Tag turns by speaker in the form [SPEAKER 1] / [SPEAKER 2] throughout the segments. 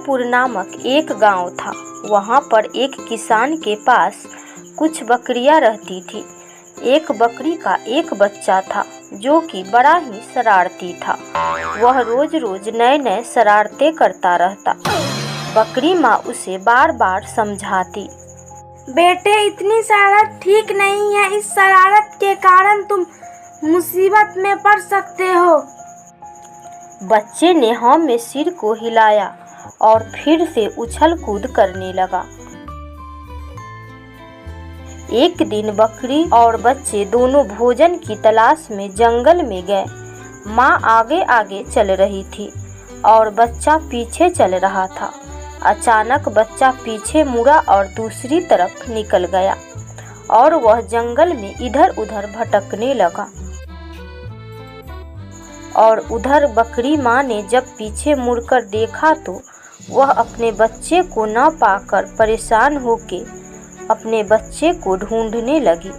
[SPEAKER 1] मिर्जापुर नामक एक गांव था। वहां पर एक किसान के पास कुछ बकरियां रहती थी। एक बकरी का एक बच्चा था जो कि बड़ा ही शरारती था। वह रोज रोज नए नए शरारतें करता रहता। बकरी माँ उसे बार बार समझाती,
[SPEAKER 2] बेटे इतनी शरारत ठीक नहीं है, इस शरारत के कारण तुम मुसीबत में पड़ सकते हो।
[SPEAKER 1] बच्चे ने हाँ में सिर को हिलाया और फिर से उछल कूद करने लगा। एक दिन बकरी और बच्चे दोनों भोजन की तलाश में जंगल में गए। माँ आगे आगे चल रही थी और बच्चा पीछे चल रहा था। अचानक बच्चा पीछे मुड़ा और दूसरी तरफ निकल गया और वह जंगल में इधर उधर भटकने लगा। और उधर बकरी माँ ने जब पीछे मुड़कर देखा तो वह अपने बच्चे को न पाकर परेशान होके अपने बच्चे को ढूंढने लगी।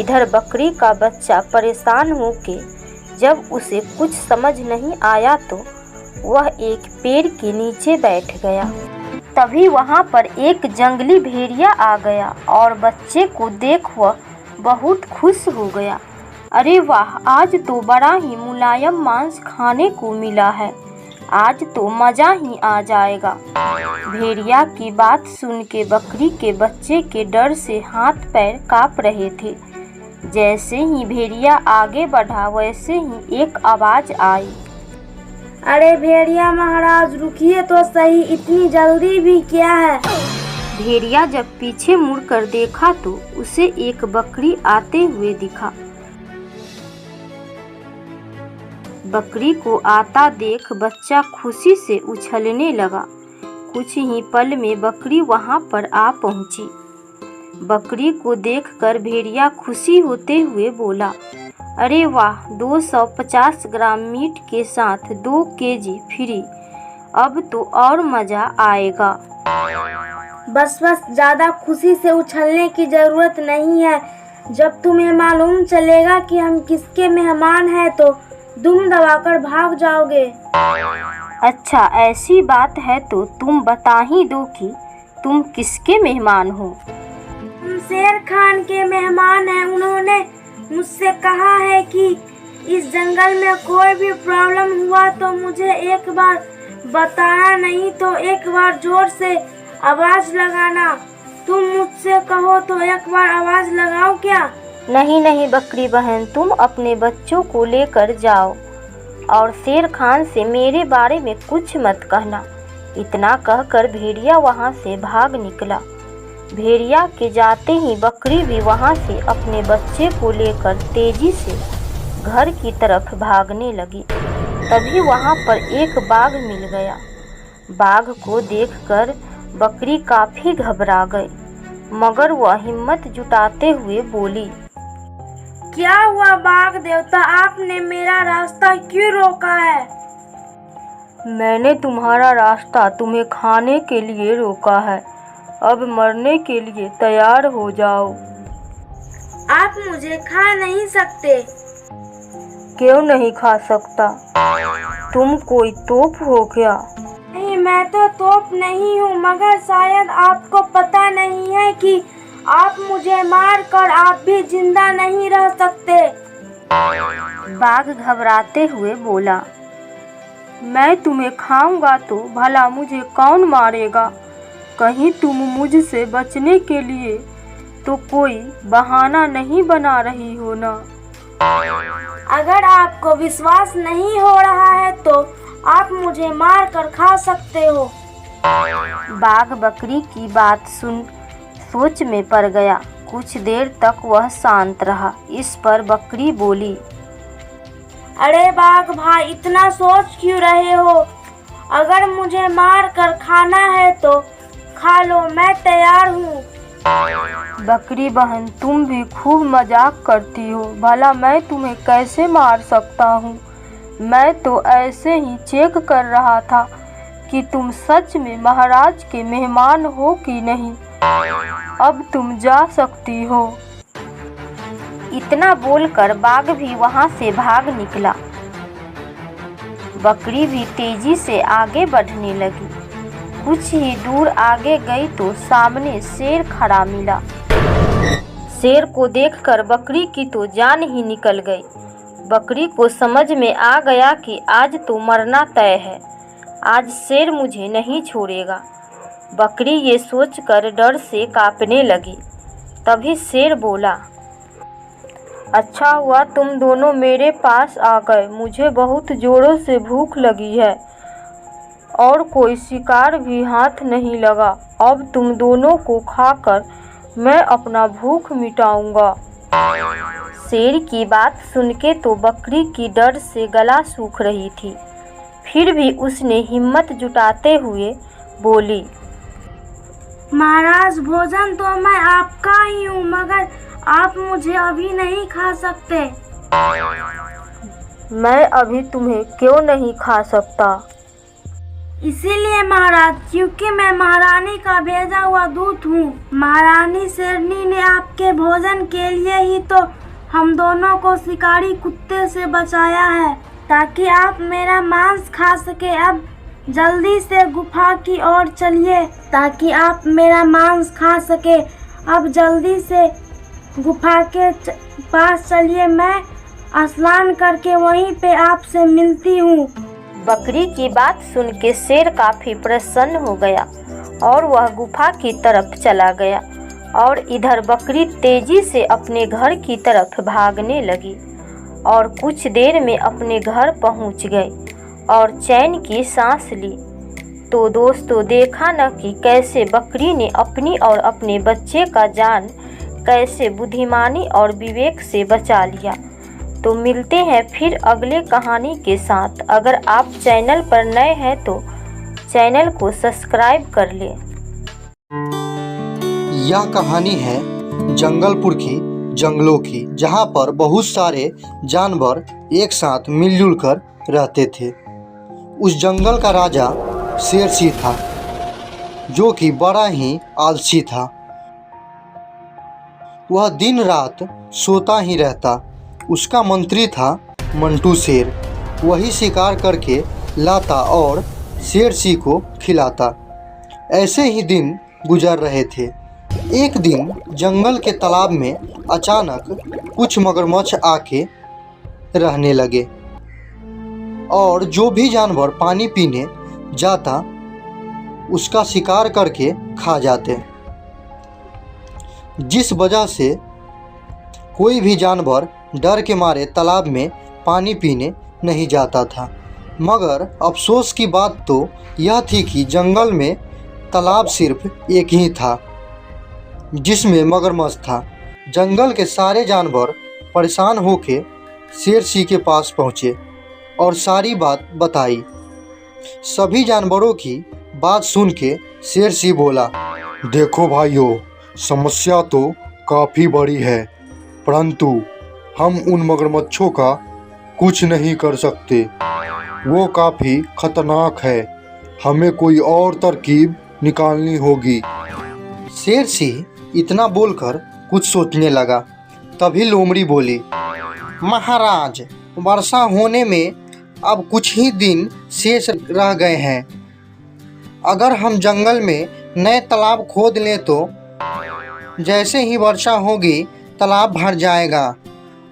[SPEAKER 1] इधर बकरी का बच्चा परेशान होके जब उसे कुछ समझ नहीं आया तो वह एक पेड़ के नीचे बैठ गया। तभी वहां पर एक जंगली भेड़िया आ गया और बच्चे को देख वह बहुत खुश हो गया। अरे वाह, आज तो बड़ा ही मुलायम मांस खाने को मिला है, आज तो मज़ा ही आ जाएगा। भेड़िया की बात सुन के बकरी के बच्चे के डर से हाथ पैर काँप रहे थे। जैसे ही भेड़िया आगे बढ़ा वैसे ही एक आवाज़ आई,
[SPEAKER 2] अरे भेड़िया महाराज रुकिए तो सही, इतनी जल्दी भी क्या है।
[SPEAKER 1] भेड़िया जब पीछे मुड़कर देखा तो उसे एक बकरी आते हुए दिखा। बकरी को आता देख बच्चा खुशी से उछलने लगा। कुछ ही पल में बकरी वहां पर आ पहुंची। बकरी को देखकर भेड़िया खुशी होते हुए बोला, अरे वाह, 250 ग्राम मीट के साथ 2 केजी फ्री, अब तो और मज़ा आएगा।
[SPEAKER 2] बस ज़्यादा खुशी से उछलने की ज़रूरत नहीं है। जब तुम्हें मालूम चलेगा कि हम किसके मेहमान हैं तो दुम दबाकर भाग जाओगे।
[SPEAKER 1] अच्छा, ऐसी बात है तो तुम बता ही दो कि तुम किसके मेहमान हो।
[SPEAKER 2] हम शेर खान के मेहमान हैं। उन्होंने मुझसे कहा है कि इस जंगल में कोई भी प्रॉब्लम हुआ तो मुझे एक बार बताना, नहीं तो एक बार जोर से आवाज़ लगाना। तुम मुझसे कहो तो एक बार आवाज़ लगाओ क्या?
[SPEAKER 1] नहीं नहीं बकरी बहन, तुम अपने बच्चों को लेकर जाओ और शेर खान से मेरे बारे में कुछ मत कहना। इतना कहकर भेड़िया वहाँ से भाग निकला। भेड़िया के जाते ही बकरी भी वहाँ से अपने बच्चे को लेकर तेजी से घर की तरफ भागने लगी। तभी वहाँ पर एक बाघ मिल गया। बाघ को देखकर बकरी काफ़ी घबरा गई, मगर वह हिम्मत जुटाते हुए बोली,
[SPEAKER 2] क्या हुआ बाघ देवता, आपने मेरा रास्ता क्यों रोका है?
[SPEAKER 1] मैंने तुम्हारा रास्ता तुम्हें खाने के लिए रोका है, अब मरने के लिए तैयार हो जाओ।
[SPEAKER 2] आप मुझे खा नहीं सकते।
[SPEAKER 1] क्यों नहीं खा सकता? तुम कोई तोप हो क्या?
[SPEAKER 2] नहीं, मैं तो तोप नहीं हूँ, मगर शायद आपको पता नहीं है कि आप मुझे मार कर आप भी जिंदा नहीं रह सकते।
[SPEAKER 1] बाघ घबराते हुए बोला, मैं तुम्हें खाऊंगा तो भला मुझे कौन मारेगा? कहीं तुम मुझसे बचने के लिए तो कोई बहाना नहीं बना रही हो ना?
[SPEAKER 2] अगर आपको विश्वास नहीं हो रहा है तो आप मुझे मार कर खा सकते हो।
[SPEAKER 1] बाघ बकरी की बात सुन सोच में पड़ गया। कुछ देर तक वह शांत रहा। इस पर बकरी बोली,
[SPEAKER 2] अरे बाघ भाई, इतना सोच क्यों रहे हो? अगर मुझे मार कर खाना है तो खा लो, मैं तैयार हूँ।
[SPEAKER 1] बकरी बहन, तुम भी खूब मजाक करती हो। भला मैं तुम्हें कैसे मार सकता हूँ? मैं तो ऐसे ही चेक कर रहा था कि तुम सच में महाराज के मेहमान हो कि नहीं। अब तुम जा सकती हो। इतना बोलकर बाघ भी वहां से भाग निकला। बकरी भी तेजी से आगे बढ़ने लगी। कुछ ही दूर आगे गई तो सामने शेर खड़ा मिला। शेर को देखकर बकरी की तो जान ही निकल गई। बकरी को समझ में आ गया कि आज तो मरना तय है, आज शेर मुझे नहीं छोड़ेगा। बकरी ये सोचकर डर से कांपने लगी। तभी शेर बोला, अच्छा हुआ तुम दोनों मेरे पास आ गए, मुझे बहुत जोरों से भूख लगी है और कोई शिकार भी हाथ नहीं लगा। अब तुम दोनों को खाकर मैं अपना भूख मिटाऊंगा। शेर की बात सुनके तो बकरी की डर से गला सूख रही थी, फिर भी उसने हिम्मत जुटाते हुए बोली,
[SPEAKER 2] महाराज भोजन तो मैं आपका ही हूँ, मगर आप मुझे अभी नहीं खा सकते।
[SPEAKER 1] मैं अभी तुम्हें क्यों नहीं खा सकता?
[SPEAKER 2] इसीलिए महाराज, क्योंकि मैं महारानी का भेजा हुआ दूत हूँ। महारानी शेरनी ने आपके भोजन के लिए ही तो हम दोनों को शिकारी कुत्ते से बचाया है, ताकि आप मेरा मांस खा सके। अब जल्दी से गुफा की ओर चलिए, ताकि आप मेरा मांस खा सके। अब जल्दी से गुफा के पास चलिए, मैं स्नान करके वहीं पे आपसे मिलती हूँ।
[SPEAKER 1] बकरी की बात सुन के शेर काफी प्रसन्न हो गया और वह गुफा की तरफ चला गया और इधर बकरी तेजी से अपने घर की तरफ भागने लगी और कुछ देर में अपने घर पहुंच गई और चैन की सांस ली। तो दोस्तों, देखा न कि कैसे बकरी ने अपनी और अपने बच्चे का जान कैसे बुद्धिमानी और विवेक से बचा लिया। तो मिलते हैं फिर अगले कहानी के साथ। अगर आप चैनल पर नए हैं तो चैनल को सब्सक्राइब कर लें।
[SPEAKER 3] यह कहानी है जंगलपुर की, जंगलों की, जहाँ पर बहुत सारे जानवर एक साथ मिलजुल कर रहते थे। उस जंगल का राजा शेरसी था, जो कि बड़ा ही आलसी था। वह दिन रात सोता ही रहता। उसका मंत्री था मंटू शेर। वही शिकार करके लाता और शेरसी को खिलाता। ऐसे ही दिन गुजर रहे थे। एक दिन जंगल के तालाब में अचानक कुछ मगरमच्छ आके रहने लगे और जो भी जानवर पानी पीने जाता उसका शिकार करके खा जाते, जिस वजह से कोई भी जानवर डर के मारे तालाब में पानी पीने नहीं जाता था। मगर अफसोस की बात तो यह थी कि जंगल में तालाब सिर्फ एक ही था, जिसमें मगरमच्छ था। जंगल के सारे जानवर परेशान होकर शेरसी के पास पहुँचे और सारी बात बताई। सभी जानवरों की बात सुन के शेरसी बोला,
[SPEAKER 4] देखो भाइयों, समस्या तो काफ़ी बड़ी है, परंतु हम उन मगरमच्छों का कुछ नहीं कर सकते। वो काफ़ी खतरनाक है, हमें कोई और तरकीब निकालनी होगी।
[SPEAKER 3] शेरसी इतना बोलकर कुछ सोचने लगा। तभी लोमड़ी बोली, महाराज, वर्षा होने में अब कुछ ही दिन शेष रह गए हैं। अगर हम जंगल में नए तालाब खोद लें तो जैसे ही वर्षा होगी तालाब भर जाएगा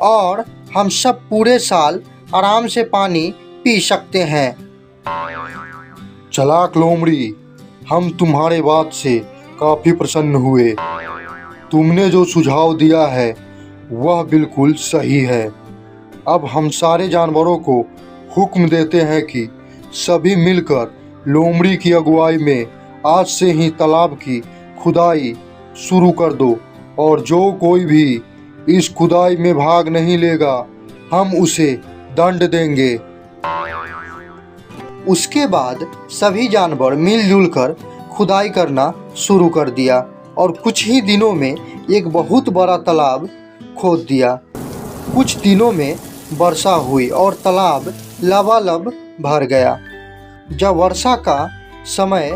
[SPEAKER 3] और हम सब पूरे साल आराम से पानी पी सकते हैं।
[SPEAKER 4] चालाक लोमड़ी, हम तुम्हारे बात से काफ़ी प्रसन्न हुए। तुमने जो सुझाव दिया है वह बिल्कुल सही है। अब हम सारे जानवरों को हुक्म देते हैं कि सभी मिलकर लोमड़ी की अगुवाई में आज से ही तालाब की खुदाई शुरू कर दो और जो कोई भी इस खुदाई में भाग नहीं लेगा हम उसे दंड देंगे।
[SPEAKER 3] उसके बाद सभी जानवर मिलजुल कर खुदाई करना शुरू कर दिया और कुछ ही दिनों में एक बहुत बड़ा तालाब खोद दिया। कुछ दिनों में वर्षा हुई और तालाब लबालब भर गया। जब वर्षा का समय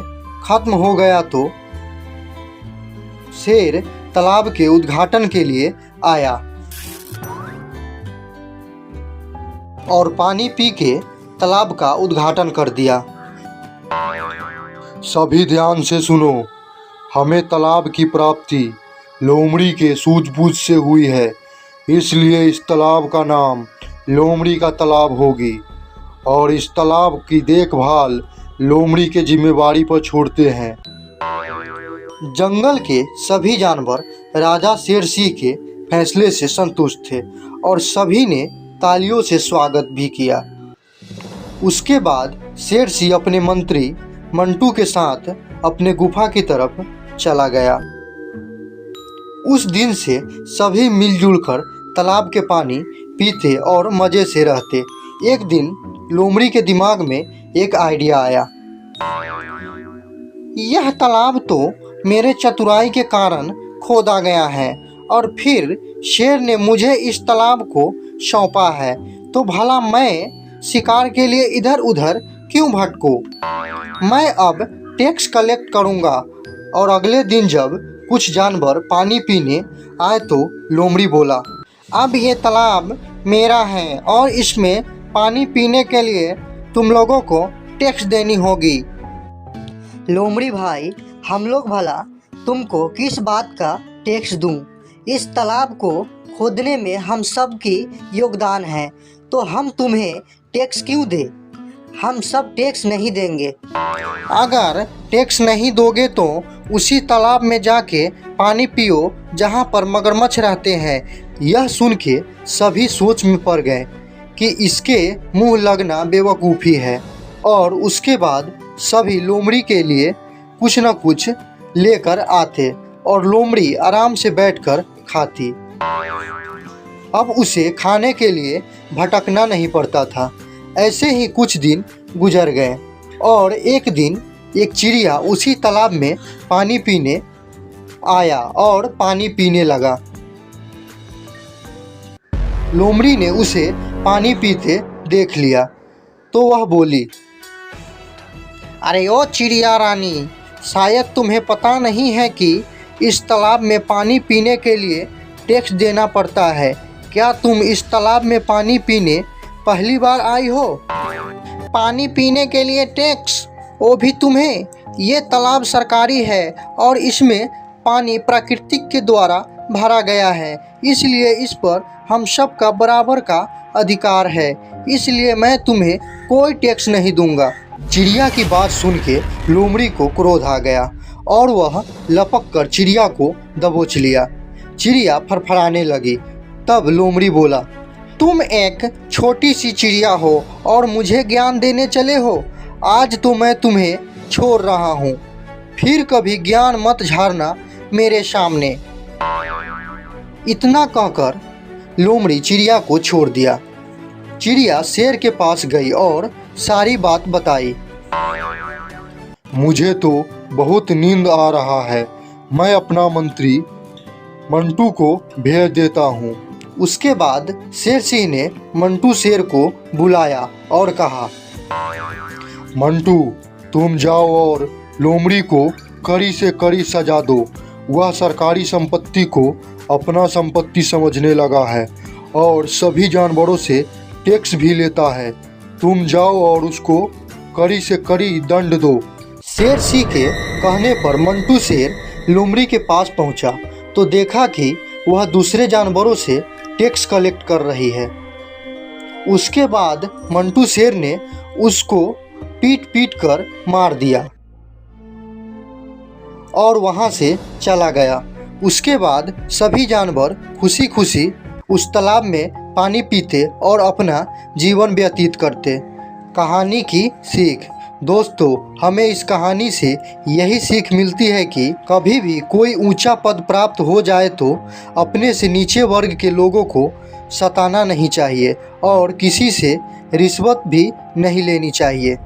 [SPEAKER 3] खत्म हो गया तो शेर तालाब के उद्घाटन के लिए आया और पानी पी के तालाब का उद्घाटन कर दिया।
[SPEAKER 4] सभी ध्यान से सुनो, हमें तालाब की प्राप्ति लोमड़ी के सूझबूझ से हुई है, इसलिए इस तालाब का नाम लोमड़ी का तालाब होगी और इस तालाब की देखभाल लोमड़ी के जिम्मेवारी पर छोड़ते हैं।
[SPEAKER 3] जंगल के सभी जानवर राजा शेर सिंह के फैसले से संतुष्ट थे और सभी ने तालियों से स्वागत भी किया। उसके बाद शेर सिंह अपने मंत्री मंटू के साथ अपने गुफा की तरफ चला गया। उस दिन से सभी मिलजुल कर तालाब के पानी पीते और मज़े से रहते। एक दिन लोमड़ी के दिमाग में एक आइडिया आया। यह तालाब तो मेरे चतुराई के कारण खोदा गया है और फिर शेर ने मुझे इस तालाब को सौंपा है, तो भला मैं शिकार के लिए इधर उधर क्यों भटकूं? मैं अब टैक्स कलेक्ट करूंगा। और अगले दिन जब कुछ जानवर पानी पीने आए तो लोमड़ी बोला, अब ये तालाब मेरा है और इसमें पानी पीने के लिए तुम लोगों को टैक्स देनी होगी। लोमड़ी भाई, हम लोग भला तुमको किस बात का टैक्स दूं? इस तालाब को खोदने में हम सब की योगदान है, तो हम तुम्हें टैक्स क्यों दें? हम सब टैक्स नहीं देंगे। अगर टैक्स नहीं दोगे तो उसी तालाब में जाके पानी पियो जहाँ पर मगरमच्छ रहते हैं। यह सुन के सभी सोच में पड़ गए कि इसके मुंह लगना बेवकूफ़ी है और उसके बाद सभी लोमड़ी के लिए कुछ न कुछ लेकर आते और लोमड़ी आराम से बैठकर खाती। अब उसे खाने के लिए भटकना नहीं पड़ता था। ऐसे ही कुछ दिन गुजर गए और एक दिन एक चिड़िया उसी तालाब में पानी पीने आया और पानी पीने लगा। लोमड़ी ने उसे पानी पीते देख लिया तो वह बोली, अरे ओ चिड़िया रानी, शायद तुम्हें पता नहीं है कि इस तालाब में पानी पीने के लिए टैक्स देना पड़ता है। क्या तुम इस तालाब में पानी पीने पहली बार आई हो? पानी पीने के लिए टैक्स, वो भी तुम्हें? ये तालाब सरकारी है और इसमें पानी प्रकृति के द्वारा भरा गया है, इसलिए इस पर हम सब का बराबर का अधिकार है, इसलिए मैं तुम्हें कोई टैक्स नहीं दूंगा। चिड़िया की बात सुन के लोमड़ी को क्रोध आ गया और वह लपक कर चिड़िया को दबोच लिया। चिड़िया फड़फड़ाने लगी। तब लोमड़ी बोला, तुम एक छोटी सी चिड़िया हो और मुझे ज्ञान देने चले हो। आज तो मैं तुम्हें छोड़ रहा हूँ, फिर कभी ज्ञान मत झाड़ना मेरे सामने। इतना कहकर लोमड़ी चिड़िया को छोड़ दिया। चिड़िया शेर के पास गई और सारी बात बताई।
[SPEAKER 4] मुझे तो बहुत नींद आ रहा है, मैं अपना मंत्री मंटू को भेज देता हूँ।
[SPEAKER 3] उसके बाद शेर सिंह ने मंटू शेर को बुलाया और कहा,
[SPEAKER 4] मंटू, तुम जाओ और लोमड़ी को कड़ी से कड़ी सजा दो। वह सरकारी संपत्ति को अपना संपत्ति समझने लगा है और सभी जानवरों से टैक्स भी लेता है। तुम जाओ और उसको कड़ी से कड़ी दंड दो।
[SPEAKER 3] शेर सिंह के कहने पर मंटू शेर लोमड़ी के पास पहुंचा तो देखा कि वह दूसरे जानवरों से टैक्स कलेक्ट कर रही है। उसके बाद मंटू शेर ने उसको पीट पीट कर मार दिया और वहां से चला गया। उसके बाद सभी जानवर खुशी खुशी उस तालाब में पानी पीते और अपना जीवन व्यतीत करते। कहानी की सीख। दोस्तों, हमें इस कहानी से यही सीख मिलती है कि कभी भी कोई ऊंचा पद प्राप्त हो जाए तो अपने से नीचे वर्ग के लोगों को सताना नहीं चाहिए और किसी से रिश्वत भी नहीं लेनी चाहिए।